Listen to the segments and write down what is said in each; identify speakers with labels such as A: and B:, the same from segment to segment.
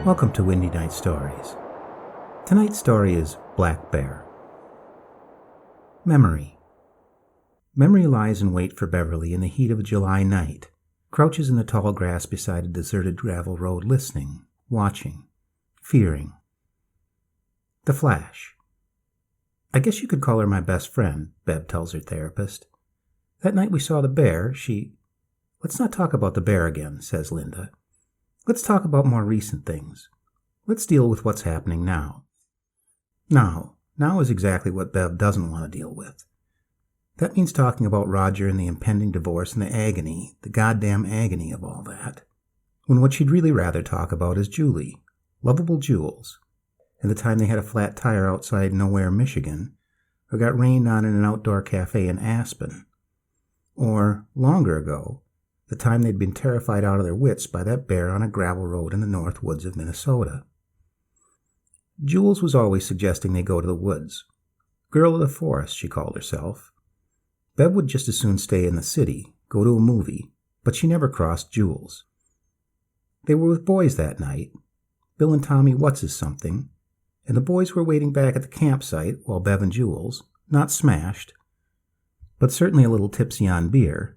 A: Welcome to Windy Night Stories. Tonight's story is Black Bear. Memory. Memory lies in wait for Beverly in the heat of a July night, crouches in the tall grass beside a deserted gravel road, listening, watching, fearing. The Flash. I guess you could call her my best friend, Bev tells her therapist. That night we saw the bear, Let's not talk about the bear again, says Linda. Let's talk about more recent things. Let's deal with what's happening now. Now is exactly what Bev doesn't want to deal with. That means talking about Roger and the impending divorce and the agony, the goddamn agony of all that. When what she'd really rather talk about is Julie, lovable Jules, and the time they had a flat tire outside Nowhere, Michigan, or got rained on in an outdoor cafe in Aspen. Or, longer ago, the time they'd been terrified out of their wits by that bear on a gravel road in the north woods of Minnesota. Jules was always suggesting they go to the woods. Girl of the forest, she called herself. Bev would just as soon stay in the city, go to a movie, but she never crossed Jules. They were with boys that night, Bill and Tommy What's-His-Something, and the boys were waiting back at the campsite while Bev and Jules, not smashed, but certainly a little tipsy on beer,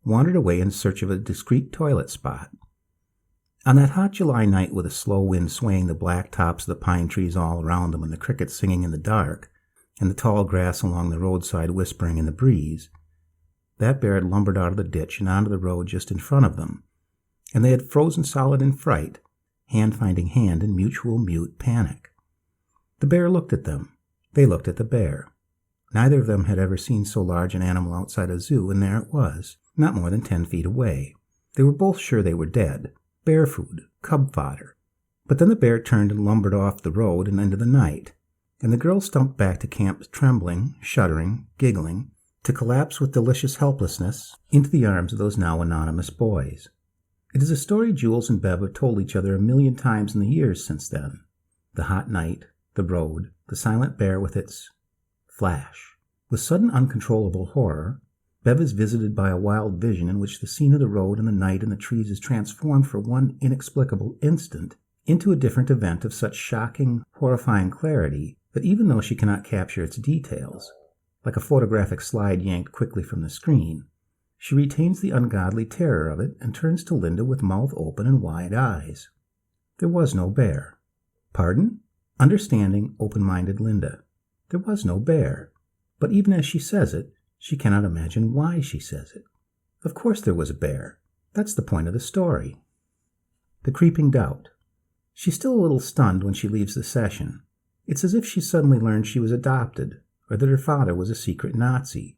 A: wandered away in search of a discreet toilet spot. On that hot July night with a slow wind swaying the black tops of the pine trees all around them and the crickets singing in the dark, and the tall grass along the roadside whispering in the breeze, that bear had lumbered out of the ditch and onto the road just in front of them, and they had frozen solid in fright, hand finding hand in mutual mute panic. The bear looked at them. They looked at the bear. Neither of them had ever seen so large an animal outside a zoo, and there it was, not more than 10 feet away. They were both sure they were dead, bear food, cub fodder. But then the bear turned and lumbered off the road and into the night, and the girl stumped back to camp trembling, shuddering, giggling, to collapse with delicious helplessness into the arms of those now anonymous boys. It is a story Jules and Bev have told each other 1,000,000 times in the years since then. The hot night, the road, the silent bear with its flash. With sudden uncontrollable horror, Bev is visited by a wild vision in which the scene of the road and the night and the trees is transformed for one inexplicable instant into a different event of such shocking, horrifying clarity that even though she cannot capture its details, like a photographic slide yanked quickly from the screen, she retains the ungodly terror of it and turns to Linda with mouth open and wide eyes. There was no bear. Pardon? Understanding, open-minded Linda. There was no bear. But even as she says it, she cannot imagine why she says it. Of course there was a bear. That's the point of the story. The creeping doubt. She's still a little stunned when she leaves the session. It's as if she suddenly learned she was adopted, or that her father was a secret Nazi.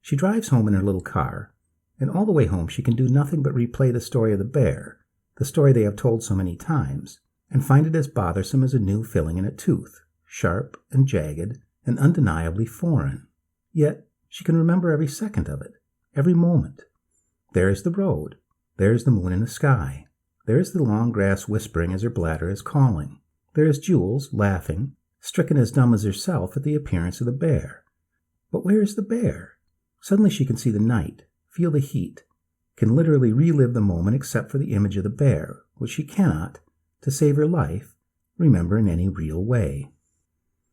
A: She drives home in her little car, and all the way home she can do nothing but replay the story of the bear, the story they have told so many times, and find it as bothersome as a new filling in a tooth, sharp and jagged and undeniably foreign. Yet she can remember every second of it, every moment. There is the road. There is the moon in the sky. There is the long grass whispering as her bladder is calling. There is Jules, laughing, stricken as dumb as herself at the appearance of the bear. But where is the bear? Suddenly she can see the night, feel the heat, can literally relive the moment except for the image of the bear, which she cannot, to save her life, remember in any real way.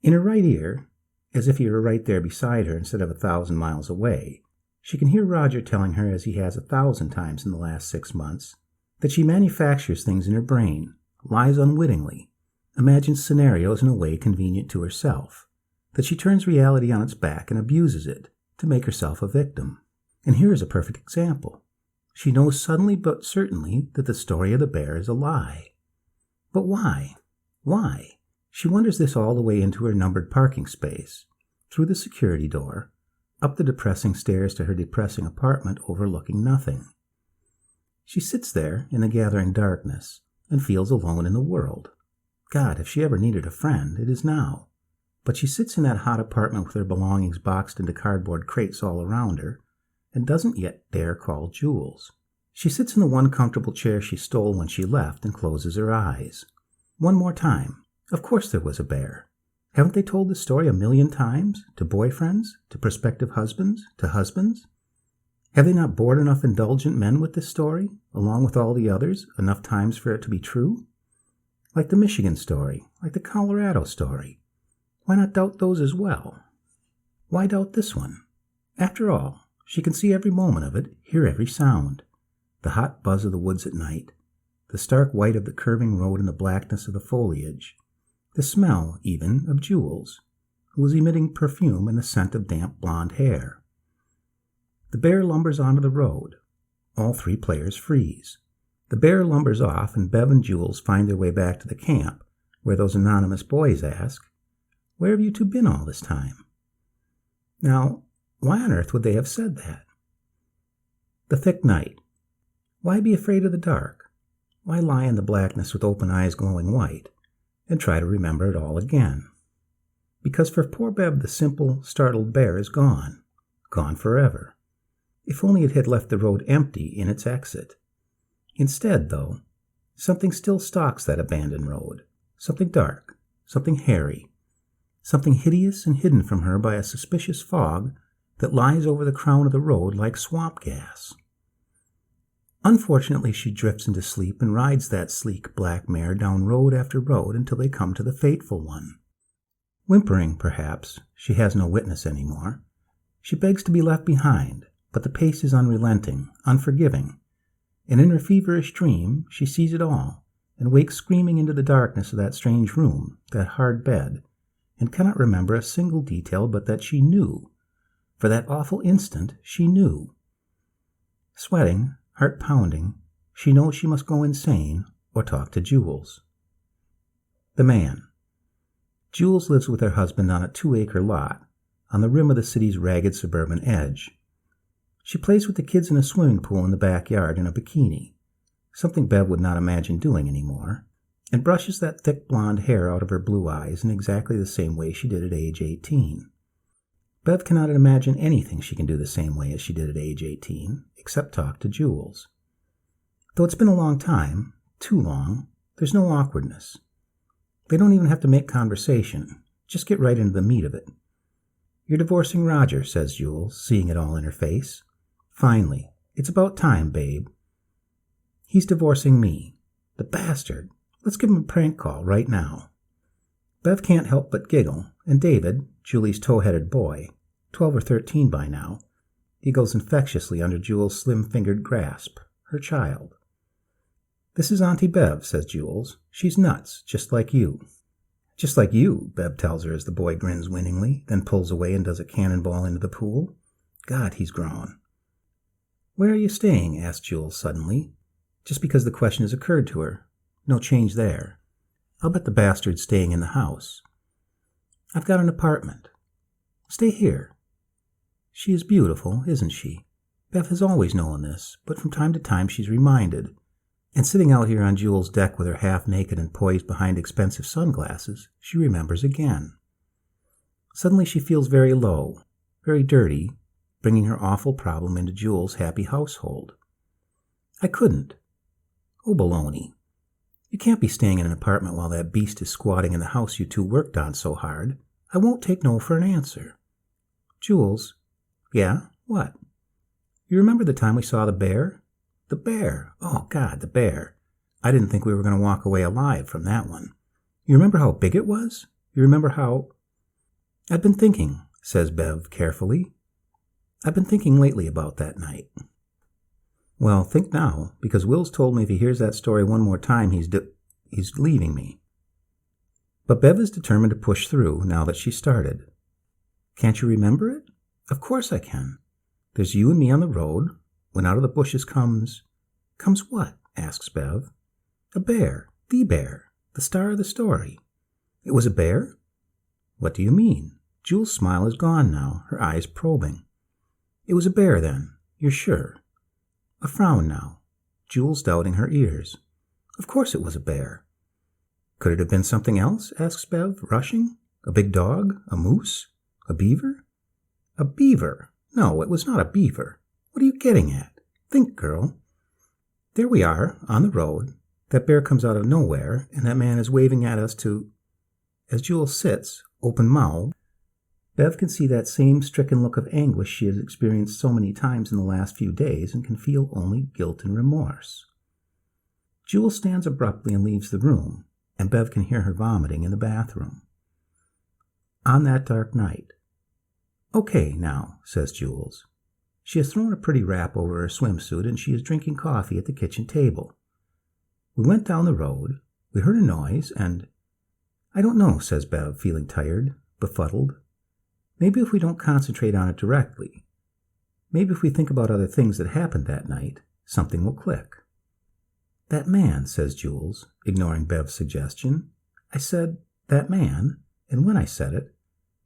A: In her right ear, as if he were right there beside her instead of 1,000 miles away, she can hear Roger telling her, as he has 1,000 times in the last 6 months, that she manufactures things in her brain, lies unwittingly, imagines scenarios in a way convenient to herself, that she turns reality on its back and abuses it to make herself a victim. And here is a perfect example. She knows suddenly but certainly that the story of the bear is a lie. But why? Why? She wonders this all the way into her numbered parking space, through the security door, up the depressing stairs to her depressing apartment overlooking nothing. She sits there in the gathering darkness and feels alone in the world. God, if she ever needed a friend, it is now. But she sits in that hot apartment with her belongings boxed into cardboard crates all around her and doesn't yet dare call Jules. She sits in the one comfortable chair she stole when she left and closes her eyes. One more time. Of course there was a bear. Haven't they told this story 1,000,000 times? To boyfriends? To prospective husbands? To husbands? Have they not bored enough indulgent men with this story, along with all the others, enough times for it to be true? Like the Michigan story, like the Colorado story. Why not doubt those as well? Why doubt this one? After all, she can see every moment of it, hear every sound. The hot buzz of the woods at night, the stark white of the curving road and the blackness of the foliage, the smell, even, of Jules, who was emitting perfume and the scent of damp blonde hair. The bear lumbers onto the road. All three players freeze. The bear lumbers off, and Bev and Jules find their way back to the camp, where those anonymous boys ask, "Where have you two been all this time?" Now, why on earth would they have said that? The thick night. Why be afraid of the dark? Why lie in the blackness with open eyes glowing white, and try to remember it all again? Because for poor Bev the simple, startled bear is gone. Gone forever. If only it had left the road empty in its exit. Instead, though, something still stalks that abandoned road. Something dark, something hairy, something hideous and hidden from her by a suspicious fog that lies over the crown of the road like swamp gas. Unfortunately, she drifts into sleep and rides that sleek black mare down road after road until they come to the fateful one. Whimpering, perhaps, she has no witness any more. She begs to be left behind, but the pace is unrelenting, unforgiving, and in her feverish dream she sees it all, and wakes screaming into the darkness of that strange room, that hard bed, and cannot remember a single detail but that she knew. For that awful instant she knew. Sweating, heart pounding, she knows she must go insane or talk to Jules. The man. Jules lives with her husband on a 2-acre lot, on the rim of the city's ragged suburban edge. She plays with the kids in a swimming pool in the backyard in a bikini, something Bev would not imagine doing anymore, and brushes that thick blonde hair out of her blue eyes in exactly the same way she did at age 18. Bev cannot imagine anything she can do the same way as she did at age 18, except talk to Jules. Though it's been a long time, too long, there's no awkwardness. They don't even have to make conversation, just get right into the meat of it. "You're divorcing Roger," says Jules, seeing it all in her face. "Finally. It's about time, babe." "He's divorcing me. The bastard. Let's give him a prank call right now." Bev can't help but giggle, and David, Julie's tow-headed boy, 12 or 13 by now, giggles infectiously under Jules' slim-fingered grasp, her child. "This is Auntie Bev," says Jules. "She's nuts, just like you." "Just like you," Bev tells her as the boy grins winningly, then pulls away and does a cannonball into the pool. God, he's grown. "Where are you staying?" asks Jules suddenly, just because the question has occurred to her. No change there. "I'll bet the bastard's staying in the house." "I've got an apartment." "Stay here." She is beautiful, isn't she? Bev has always known this, but from time to time she's reminded. And sitting out here on Jules' deck with her half naked and poised behind expensive sunglasses, she remembers again. Suddenly she feels very low, very dirty, bringing her awful problem into Jules' happy household. "I couldn't." "Oh, baloney. You can't be staying in an apartment while that beast is squatting in the house you two worked on so hard. I won't take no for an answer." "Jules." "Yeah? What?" "You remember the time we saw the bear?" "The bear? Oh, God, the bear. I didn't think we were going to walk away alive from that one. You remember how big it was? You remember how—" "I've been thinking," says Bev carefully. "I've been thinking lately about that night." "Well, think now, because Will's told me if he hears that story one more time, he's leaving me." But Bev is determined to push through now that she's started. "Can't you remember it?" "Of course I can. There's you and me on the road, when out of the bushes comes—" "Comes what?" asks Bev. "A bear. The star of the story." "It was a bear?" "What do you mean?" Jules' smile is gone now, her eyes probing. "It was a bear, then. You're sure?" A frown now, Jules doubting her ears. "Of course it was a bear." "Could it have been something else?" asks Bev, rushing. "A big dog? A moose? A beaver?" "A beaver? No, it was not a beaver. What are you getting at? Think, girl." "There we are, on the road. That bear comes out of nowhere, and that man is waving at us to—" As Jules sits, open-mouthed, Bev can see that same stricken look of anguish she has experienced so many times in the last few days and can feel only guilt and remorse. Jules stands abruptly and leaves the room, and Bev can hear her vomiting in the bathroom. On that dark night. Okay, now, says Jules. She has thrown a pretty wrap over her swimsuit and she is drinking coffee at the kitchen table. We went down the road, we heard a noise, and... I don't know, says Bev, feeling tired, befuddled. Maybe if we don't concentrate on it directly, maybe if we think about other things that happened that night, something will click. That man, says Jules, ignoring Bev's suggestion. I said, that man, and when I said it,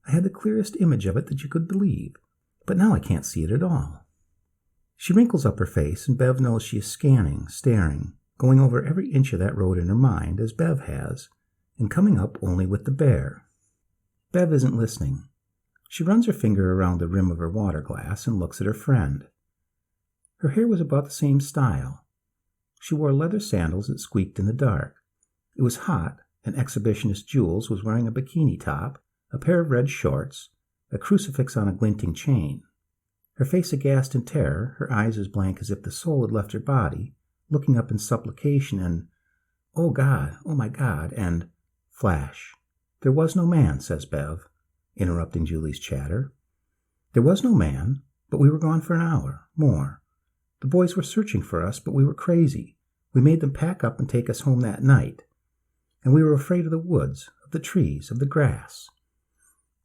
A: I had the clearest image of it that you could believe, but now I can't see it at all. She wrinkles up her face, and Bev knows she is scanning, staring, going over every inch of that road in her mind, as Bev has, and coming up only with the bear. Bev isn't listening. She runs her finger around the rim of her water glass and looks at her friend. Her hair was about the same style. She wore leather sandals that squeaked in the dark. It was hot, and exhibitionist Jules was wearing a bikini top, a pair of red shorts, a crucifix on a glinting chain. Her face aghast in terror, her eyes as blank as if the soul had left her body, looking up in supplication and, oh God, oh my God, and flash. There was no man, says Bev, interrupting Julie's chatter. There was no man, but we were gone for an hour, more. The boys were searching for us, but we were crazy. We made them pack up and take us home that night. And we were afraid of the woods, of the trees, of the grass.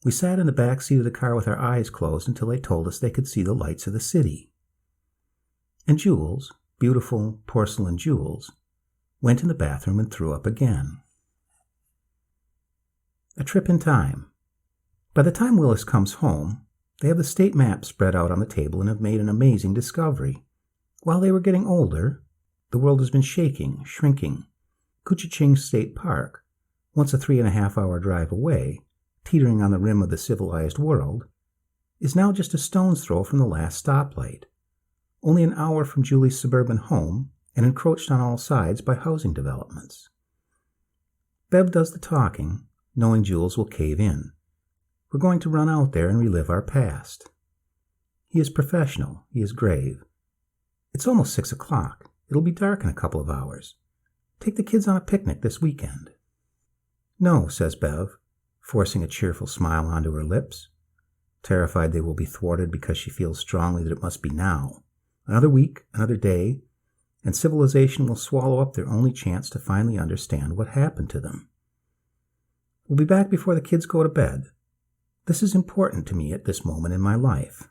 A: We sat in the back seat of the car with our eyes closed until they told us they could see the lights of the city. And Jules, beautiful porcelain Jules, went in the bathroom and threw up again. A trip in time. By the time Willis comes home, they have the state map spread out on the table and have made an amazing discovery. While they were getting older, the world has been shaking, shrinking. Couchiching State Park, once a 3.5-hour drive away, teetering on the rim of the civilized world, is now just a stone's throw from the last stoplight, only an hour from Julie's suburban home and encroached on all sides by housing developments. Bev does the talking, knowing Jules will cave in. We're going to run out there and relive our past. He is professional. He is grave. It's almost 6 o'clock. It'll be dark in a couple of hours. Take the kids on a picnic this weekend. No, says Bev, forcing a cheerful smile onto her lips, terrified they will be thwarted because she feels strongly that it must be now. Another week, another day, and civilization will swallow up their only chance to finally understand what happened to them. We'll be back before the kids go to bed. This is important to me at this moment in my life.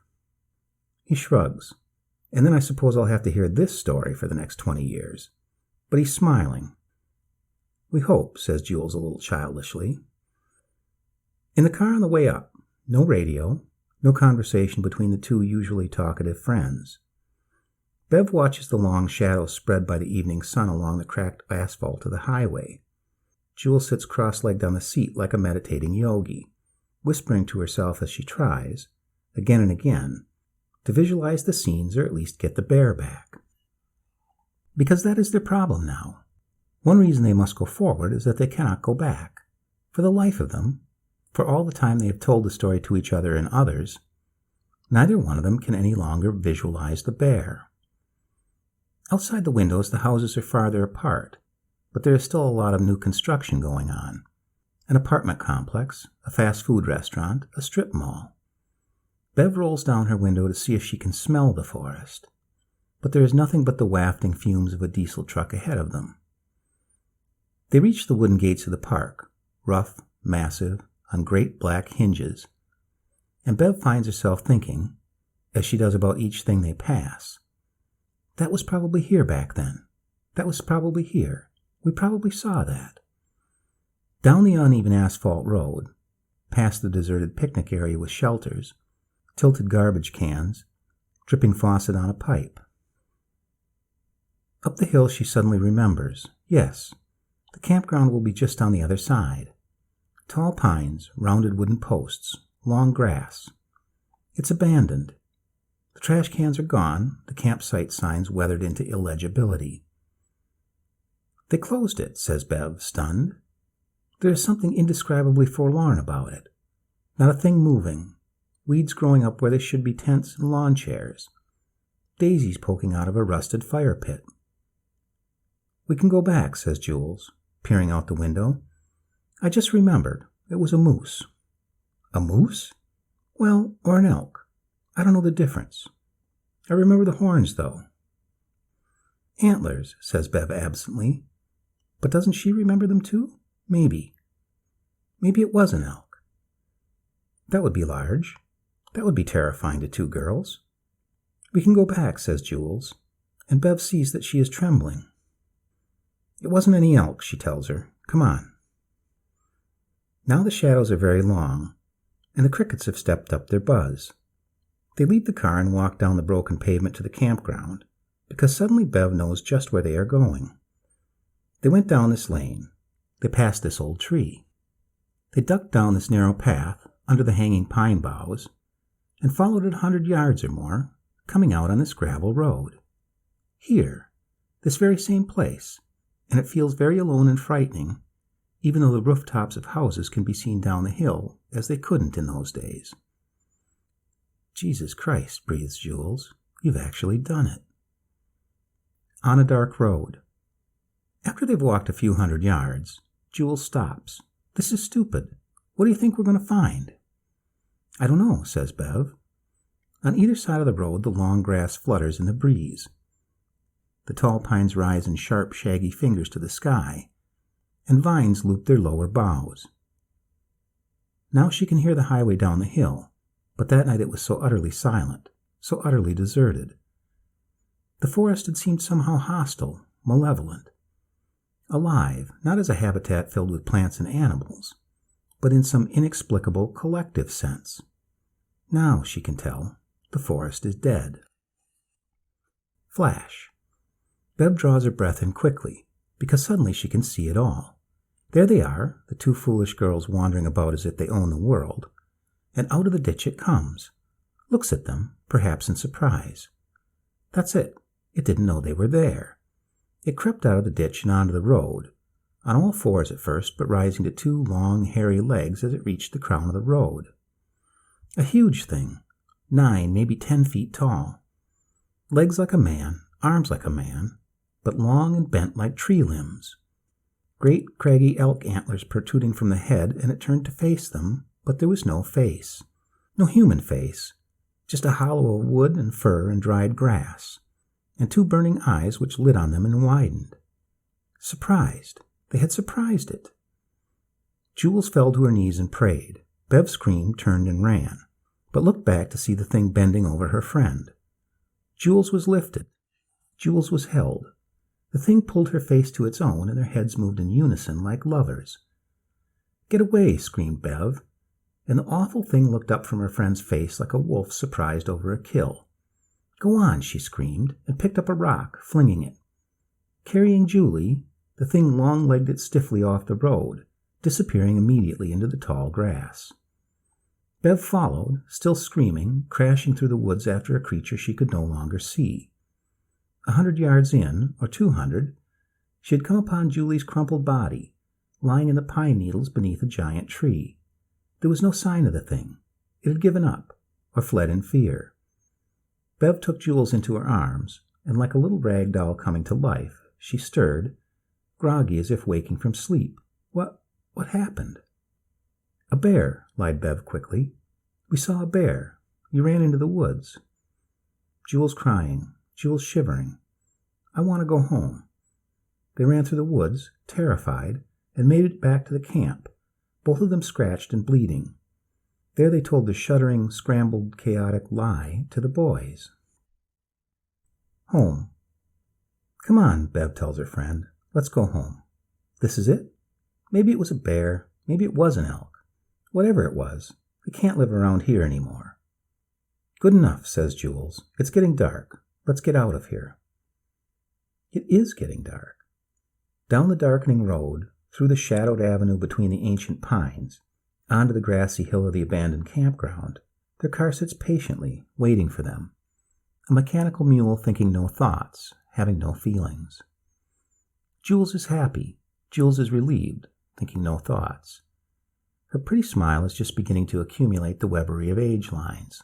A: He shrugs. And then I suppose I'll have to hear this story for the next 20 years. But he's smiling. We hope, says Jules a little childishly. In the car on the way up, no radio, no conversation between the two usually talkative friends. Bev watches the long shadows spread by the evening sun along the cracked asphalt of the highway. Jules sits cross-legged on the seat like a meditating yogi, whispering to herself as she tries, again and again, to visualize the scenes or at least get the bear back. Because that is their problem now. One reason they must go forward is that they cannot go back. For the life of them, for all the time they have told the story to each other and others, neither one of them can any longer visualize the bear. Outside the windows, the houses are farther apart, but there is still a lot of new construction going on. An apartment complex, a fast food restaurant, a strip mall. Bev rolls down her window to see if she can smell the forest, but there is nothing but the wafting fumes of a diesel truck ahead of them. They reach the wooden gates of the park, rough, massive, on great black hinges, and Bev finds herself thinking, as she does about each thing they pass, that was probably here back then. That was probably here. We probably saw that. Down the uneven asphalt road, past the deserted picnic area with shelters, tilted garbage cans, dripping faucet on a pipe. Up the hill she suddenly remembers, yes, the campground will be just on the other side. Tall pines, rounded wooden posts, long grass. It's abandoned. The trash cans are gone, the campsite signs weathered into illegibility. They closed it, says Bev, stunned. There is something indescribably forlorn about it. Not a thing moving. Weeds growing up where there should be tents and lawn chairs. Daisies poking out of a rusted fire pit. We can go back, says Jules, peering out the window. "I just remembered. It was a moose." "A moose?" "Well, or an elk. I don't know the difference. I remember the horns, though." "Antlers," says Bev absently. But doesn't she remember them too? Maybe. Maybe it was an elk. That would be large. That would be terrifying to two girls. "We can go back," says Jules, and Bev sees that she is trembling. "It wasn't any elk," she tells her. "Come on." Now the shadows are very long, and the crickets have stepped up their buzz. They leave the car and walk down the broken pavement to the campground, because suddenly Bev knows just where they are going. They went down this lane. They passed this old tree. They ducked down this narrow path under the hanging pine boughs and followed it 100 yards or more, coming out on this gravel road. Here, this very same place, and it feels very alone and frightening, even though the rooftops of houses can be seen down the hill as they couldn't in those days. "Jesus Christ," breathes Jules, "you've actually done it." On a dark road. After they've walked a few 100 yards, Jules stops. "This is stupid. What do you think we're going to find?" "I don't know," says Bev. On either side of the road the long grass flutters in the breeze. The tall pines rise in sharp, shaggy fingers to the sky, and vines loop their lower boughs. Now she can hear the highway down the hill, but that night it was so utterly silent, so utterly deserted. The forest had seemed somehow hostile, malevolent. Alive, not as a habitat filled with plants and animals, but in some inexplicable collective sense. Now, she can tell, the forest is dead. Flash. Bev draws her breath in quickly, because suddenly she can see it all. There they are, the two foolish girls wandering about as if they own the world, and out of the ditch it comes, looks at them, perhaps in surprise. That's it. It didn't know they were there. It crept out of the ditch and onto the road, on all fours at first, but rising to two long, hairy legs as it reached the crown of the road. A huge thing, 9, maybe 10 feet tall. Legs like a man, arms like a man, but long and bent like tree limbs. Great, craggy elk antlers protruding from the head, and it turned to face them, but there was no face. No human face, just a hollow of wood and fur and dried grass, and two burning eyes which lit on them and widened. Surprised. They had surprised it. Jules fell to her knees and prayed. Bev screamed, turned, and ran, but looked back to see the thing bending over her friend. Jules was lifted. Jules was held. The thing pulled her face to its own, and their heads moved in unison like lovers. "Get away!" screamed Bev, and the awful thing looked up from her friend's face like a wolf surprised over a kill. "Go on!" she screamed, and picked up a rock, flinging it. Carrying Julie, the thing long-legged it stiffly off the road, disappearing immediately into the tall grass. Bev followed, still screaming, crashing through the woods after a creature she could no longer see. 100 yards in, or 200, she had come upon Julie's crumpled body, lying in the pine needles beneath a giant tree. There was no sign of the thing. It had given up, or fled in fear. Bev took Jules into her arms, and like a little rag doll coming to life, she stirred, groggy as if waking from sleep. What happened?" "A bear," lied Bev quickly. "We saw a bear. You ran into the woods." Jules crying, Jules shivering. "I want to go home." They ran through the woods, terrified, and made it back to the camp, both of them scratched and bleeding. There they told the shuddering, scrambled, chaotic lie to the boys. Home. "Come on," Bev tells her friend. "Let's go home. This is it? Maybe it was a bear. Maybe it was an elk. Whatever it was, we can't live around here anymore." "Good enough," says Jules. "It's getting dark. Let's get out of here." It is getting dark. Down the darkening road, through the shadowed avenue between the ancient pines, onto the grassy hill of the abandoned campground, their car sits patiently, waiting for them. A mechanical mule thinking no thoughts, having no feelings. Jules is happy. Jules is relieved, thinking no thoughts. Her pretty smile is just beginning to accumulate the webbery of age lines.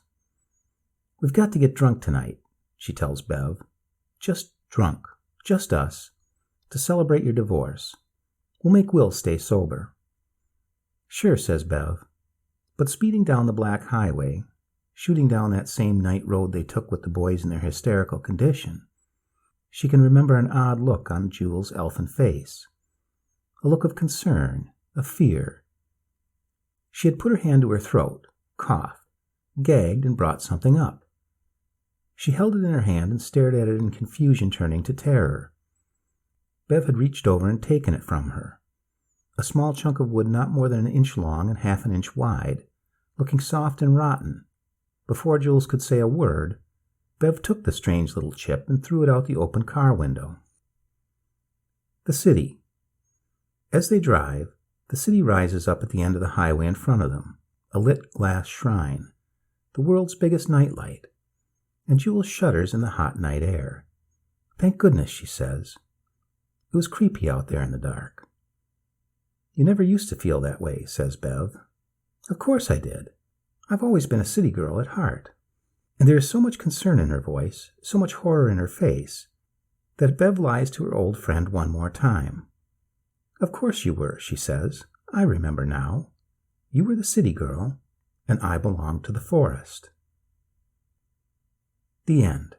A: "We've got to get drunk tonight," she tells Bev. "Just drunk. Just us. To celebrate your divorce. We'll make Will stay sober." "Sure," says Bev. But speeding down the black highway, shooting down that same night road they took with the boys in their hysterical condition, she can remember an odd look on Jules' elfin face. A look of concern, of fear. She had put her hand to her throat, coughed, gagged, and brought something up. She held it in her hand and stared at it in confusion turning to terror. Bev had reached over and taken it from her. A small chunk of wood not more than an inch long and half an inch wide, looking soft and rotten. Before Jules could say a word, Bev took the strange little chip and threw it out the open car window. The city. As they drive, the city rises up at the end of the highway in front of them, a lit glass shrine, the world's biggest nightlight, and Jules shudders in the hot night air. "Thank goodness," she says. "It was creepy out there in the dark." "You never used to feel that way," says Bev. "Of course I did. I've always been a city girl at heart." And there is so much concern in her voice, so much horror in her face, that Bev lies to her old friend one more time. "Of course you were," she says. "I remember now. You were the city girl, and I belonged to the forest." The end.